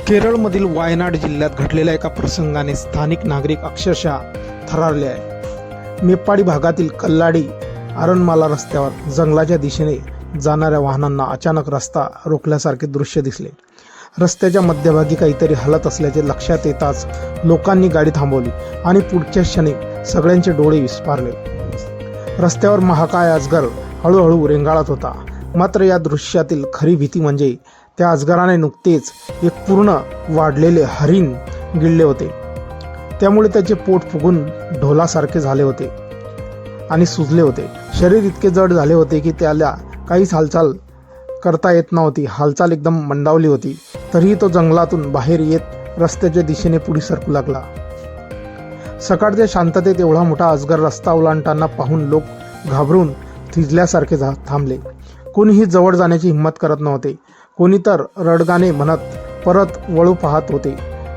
केरळमधील वायनाड जिल्ह्यात घडलेल्या एका प्रसंगाने स्थानिक नागरिक अक्षरशः थरारले आहे। मेप्पाडी भागातील कल्लाडी आरनमाला रस्त्यावर जंगलाच्या दिशेने जाणाऱ्या वाहनांना अचानक रस्ता रोखल्यासारखे दृश्य दिसले। रस्त्याच्या मध्यभागी काहीतरी हलत असल्याचे लक्षात येताच लोकांनी गाडी थांबवली आणि पुढच्या क्षणी सगळ्यांचे डोळे विस्फारले। रस्त्यावर महाकाय अजगर हळूहळू रेंगाळत होता। मात्र या दृश्यातील खरी भीती म्हणजे त्या अजगराने नुकतेच एक पूर्ण वाढलेले हरिण गिळले होते। त्यामुळे त्याचे पोट फुगून ढोलासारखे झाले होते आणि सुजले होते। शरीर इतके जड झाले होते की त्याला काहीच हालचाल करता येत नव्हती। हालचाल एकदम मंदावली होती। तरीही तो जंगलातून बाहेर येत रस्त्याच्या दिशेने पुढे सरकू लागला। सकाळच्या शांततेत एवढा मोठा अजगर रस्ता ओलांडताना पाहून लोक घाबरून थिजल्यासारखे थांबले। कोणीही जवळ जाण्याची हिंमत करत नव्हते। कोणी तर रडगाणे म्हणत परत वळू पाहत होते,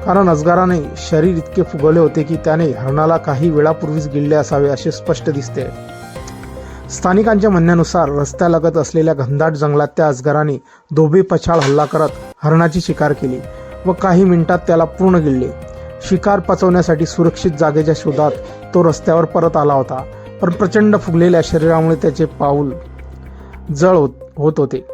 कारण अजगराने शरीर इतके फुगवले होते की त्याने हरणाला काही वेळापूर्वीच गिळले असावे असे स्पष्ट दिसते। स्थानिकांच्या म्हणण्यानुसार रस्त्यालगत असलेल्या घनदाट जंगलात त्या अजगराने धोबे पछाड हल्ला करत हरणाची शिकार केली व काही मिनिटात त्याला पूर्ण गिळले। शिकार पचवण्यासाठी सुरक्षित जागेच्या शोधात तो रस्त्यावर परत आला होता, पण प्रचंड फुगलेल्या शरीरामुळे त्याचे पाऊल जड होत होते।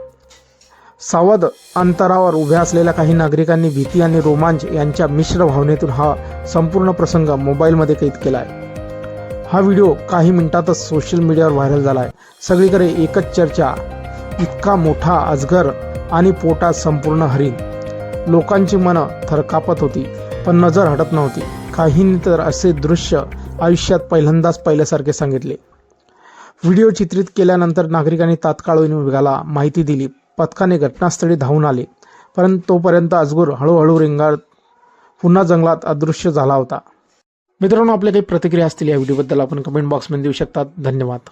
सावध अंतरावर उभ्या असलेल्या काही नागरिकांनी भीती आणि रोमांच यांच्या मिश्र भावनेतून हा संपूर्ण प्रसंग मोबाईलमध्ये कैद केला आहे। हा व्हिडिओ काही मिनिटातच सोशल मीडियावर व्हायरल झाला आहे। सगळीकडे एकच चर्चा, इतका मोठा अजगर आणि पोटात संपूर्ण हरिण। लोकांची मनं थरकापत होती, पण नजर हटत नव्हती। काहींनी तर असे दृश्य आयुष्यात पहिल्यांदाच पाहिल्यासारखे सांगितले। व्हिडिओ चित्रित केल्यानंतर नागरिकांनी तात्काळ विभागाला माहिती दिली। पथकाने घटनास्थळी धावून आले, परंतु तोपर्यंत अजगर हळूहळू रेंगाळत पुन्हा जंगलात अदृश्य झाला होता। मित्रांनो, आपल्या काही प्रतिक्रिया असतील या व्हिडिओबद्दल आपण कमेंट बॉक्समध्ये देऊ शकता। धन्यवाद।